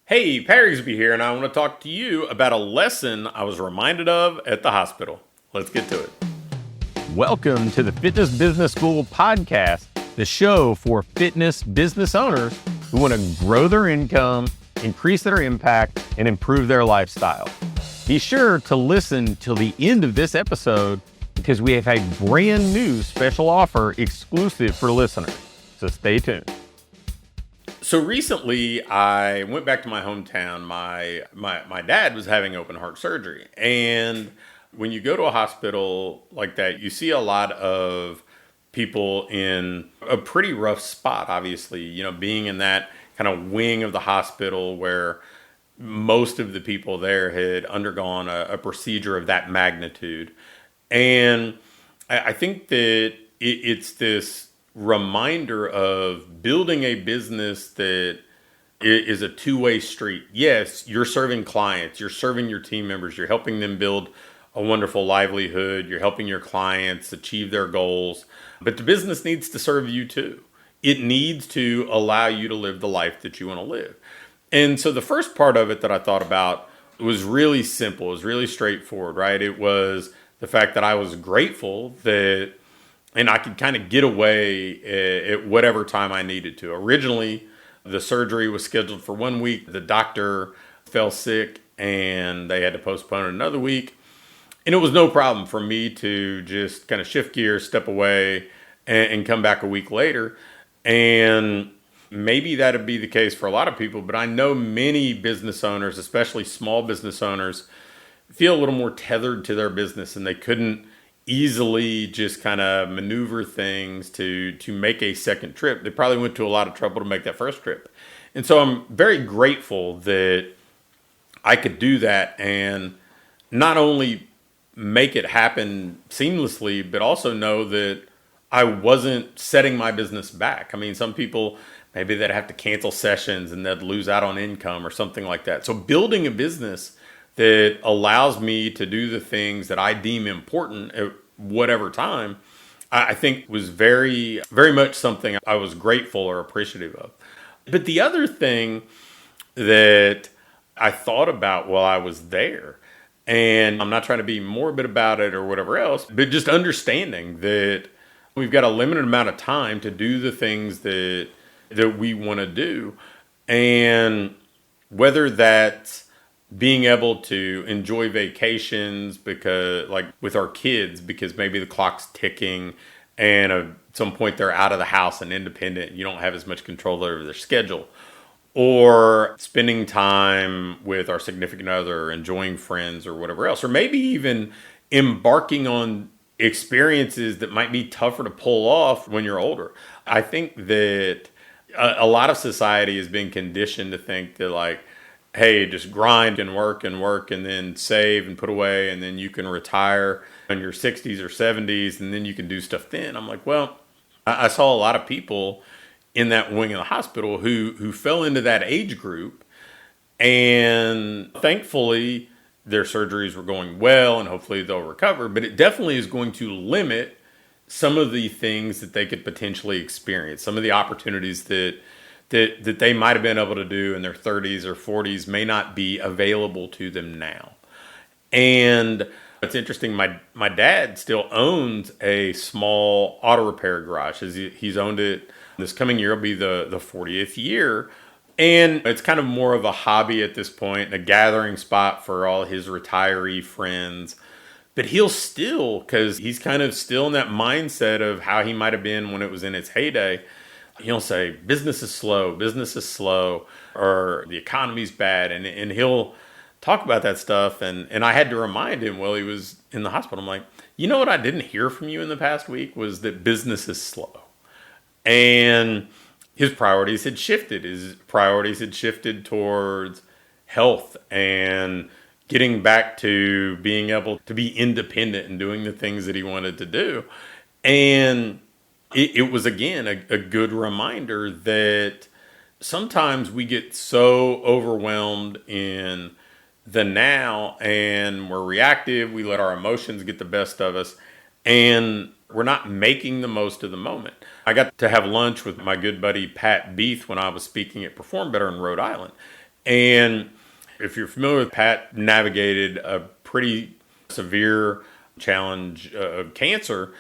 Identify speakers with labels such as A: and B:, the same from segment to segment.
A: Hey, Rigsby here, and I want to talk to you about a lesson I was reminded of at the hospital. Let's get to it.
B: Welcome to the Fitness Business School podcast, the show for fitness business owners who want to grow their income, increase their impact, and improve their lifestyle. Be sure to listen till the end of this episode because we have a brand new special offer exclusive for listeners. So stay tuned.
A: So recently, I went back to my hometown. My dad was having open heart surgery, and when you go to a hospital like that, you see a lot of people in a pretty rough spot. Obviously, being in that kind of wing of the hospital where most of the people there had undergone a procedure of that magnitude, and I think that it's this reminder of building a business that is a two-way street. Yes, you're serving clients, you're serving your team members, you're helping them build a wonderful livelihood, you're helping your clients achieve their goals, but the business needs to serve you too. It needs to allow you to live the life that you want to live. And so the first part of it that I thought about was really simple, it was really straightforward, right? It was the fact that I was grateful that and I could kind of get away at whatever time I needed to. Originally, the surgery was scheduled for 1 week. The doctor fell sick and they had to postpone it another week. And it was no problem for me to just kind of shift gears, step away, and come back a week later. And maybe that'd be the case for a lot of people, but I know many business owners, especially small business owners, feel a little more tethered to their business and they couldn't easily just kind of maneuver things to make a second trip. They probably went to a lot of trouble to make that first trip. And so I'm very grateful that I could do that and not only make it happen seamlessly, but also know that I wasn't setting my business back. I mean, some people, maybe they'd have to cancel sessions and they'd lose out on income or something like that. So building a business that allows me to do the things that I deem important at whatever time, I think was very, very much something I was grateful or appreciative of. But the other thing that I thought about while I was there, and I'm not trying to be morbid about it or whatever else, but just understanding that we've got a limited amount of time to do the things that we want to do. And whether that's being able to enjoy vacations because like with our kids, because maybe the clock's ticking and at some point they're out of the house and independent. You don't have as much control over their schedule, or spending time with our significant other, enjoying friends or whatever else, or maybe even embarking on experiences that might be tougher to pull off when you're older. I think that a lot of society has been conditioned to think that like, hey, just grind and work and then save and put away and then you can retire in your 60s or 70s and then you can do stuff then. I'm like, well, I saw a lot of people in that wing of the hospital who fell into that age group, and thankfully their surgeries were going well and hopefully they'll recover, but it definitely is going to limit some of the things that they could potentially experience, some of the opportunities that they might have been able to do in their 30s or 40s may not be available to them now. And it's interesting, my dad still owns a small auto repair garage. He's owned it. This coming year will be the 40th year. And it's kind of more of a hobby at this point, a gathering spot for all his retiree friends. But he'll still, because he's kind of still in that mindset of how he might have been when it was in its heyday, he'll say, business is slow, or the economy's bad. And he'll talk about that stuff. And I had to remind him while he was in the hospital, I'm like, you know what I didn't hear from you in the past week was that business is slow. And his priorities had shifted. His priorities had shifted towards health and getting back to being able to be independent and doing the things that he wanted to do. And it was, again, a good reminder that sometimes we get so overwhelmed in the now and we're reactive. We let our emotions get the best of us and we're not making the most of the moment. I got to have lunch with my good buddy Pat Beath when I was speaking at Perform Better in Rhode Island. And if you're familiar with Pat, navigated a pretty severe challenge of cancer.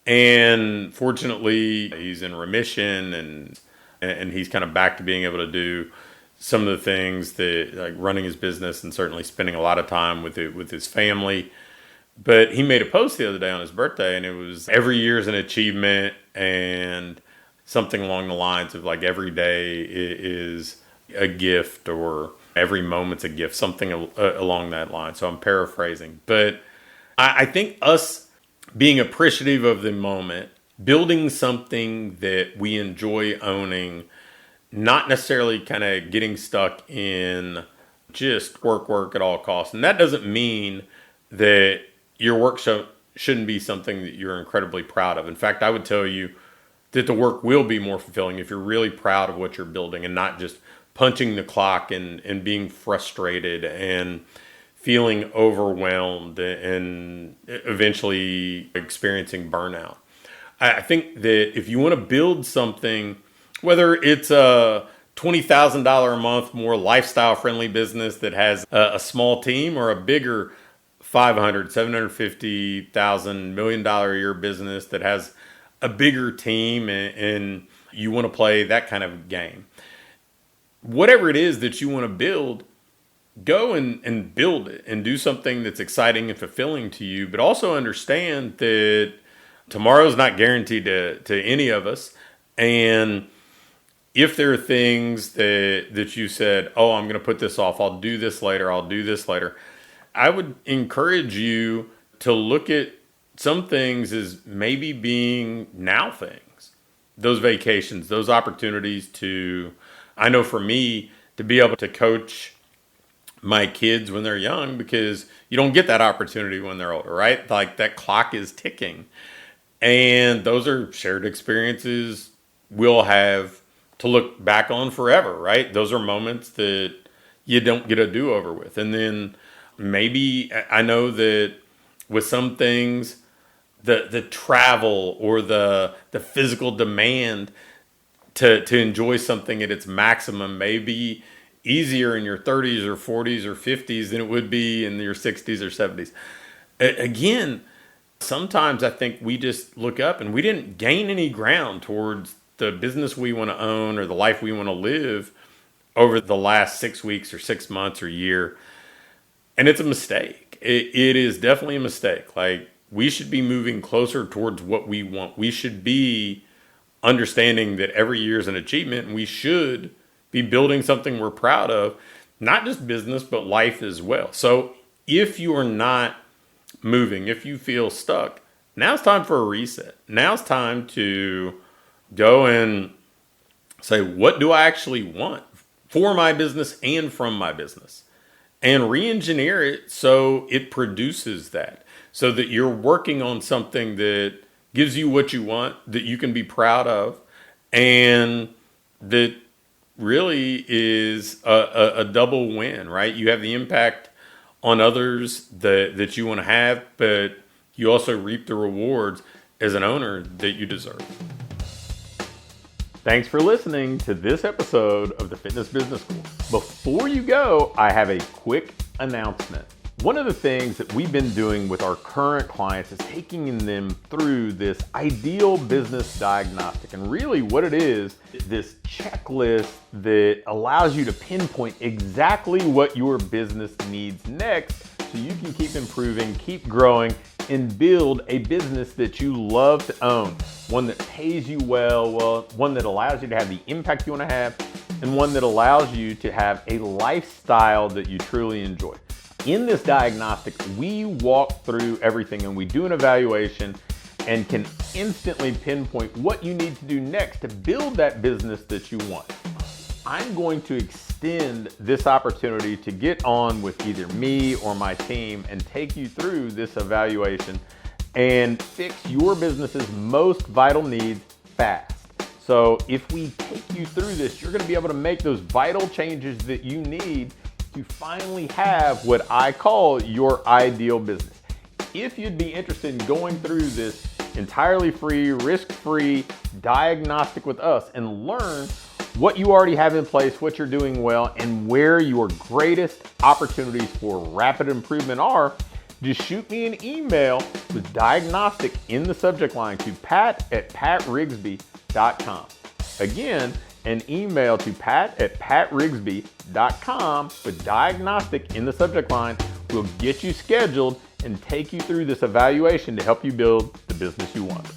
A: And fortunately, he's in remission and he's kind of back to being able to do some of the things that, like running his business and certainly spending a lot of time with his family. But he made a post the other day on his birthday, and it was every year is an achievement and something along the lines of like every day is a gift or every moment's a gift, something along that line. So I'm paraphrasing. But I think us being appreciative of the moment, building something that we enjoy owning, not necessarily kind of getting stuck in just work at all costs. And that doesn't mean that your work shouldn't be something that you're incredibly proud of. In fact, I would tell you that the work will be more fulfilling if you're really proud of what you're building and not just punching the clock and being frustrated and feeling overwhelmed and eventually experiencing burnout. I think that if you want to build something, whether it's a $20,000 a month, more lifestyle friendly business that has a small team or a bigger $500,000, $750,000, $1 million a year business that has a bigger team and you want to play that kind of game. Whatever it is that you want to build, go and build it and do something that's exciting and fulfilling to you, but also understand that tomorrow's not guaranteed to any of us. And if there are things that you said, oh, I'm going to put this off, I'll do this later, I would encourage you to look at some things as maybe being now things. Those vacations, those opportunities I know for me, to be able to coach my kids when they're young, because you don't get that opportunity when they're older, right? Like that clock is ticking. And those are shared experiences we'll have to look back on forever, right? Those are moments that you don't get a do-over with. And then maybe I know that with some things, the travel or the physical demand to enjoy something at its maximum may be easier in your 30s or 40s or 50s than it would be in your 60s or 70s. Again, sometimes I think we just look up and we didn't gain any ground towards the business we want to own or the life we want to live over the last 6 weeks or 6 months or year. And it's a mistake. It is definitely a mistake. Like, we should be moving closer towards what we want. We should be understanding that every year is an achievement, and we should be building something we're proud of, not just business, but life as well. So if you are not moving, if you feel stuck, now it's time for a reset. Now it's time to go and say, what do I actually want for my business and from my business? And re-engineer it so it produces that, so that you're working on something that gives you what you want, that you can be proud of, and that really is a double win, right? You have the impact on others that you want to have, but you also reap the rewards as an owner that you deserve.
B: Thanks for listening to this episode of the Fitness Business School. Before you go, I have a quick announcement. One of the things that we've been doing with our current clients is taking them through this ideal business diagnostic. And really what it is this checklist that allows you to pinpoint exactly what your business needs next so you can keep improving, keep growing, and build a business that you love to own. One that pays you well, one that allows you to have the impact you want to have, and one that allows you to have a lifestyle that you truly enjoy. In this diagnostic, we walk through everything and we do an evaluation and can instantly pinpoint what you need to do next to build that business that you want. I'm going to extend this opportunity to get on with either me or my team and take you through this evaluation and fix your business's most vital needs fast. So if we take you through this, you're going to be able to make those vital changes that you need to finally have what I call your ideal business. If you'd be interested in going through this entirely free, risk-free diagnostic with us and learn what you already have in place, what you're doing well, and where your greatest opportunities for rapid improvement are, just shoot me an email with diagnostic in the subject line to pat@patrigsby.com. Again, an email to pat@patrigsby.com with diagnostic in the subject line will get you scheduled and take you through this evaluation to help you build the business you want.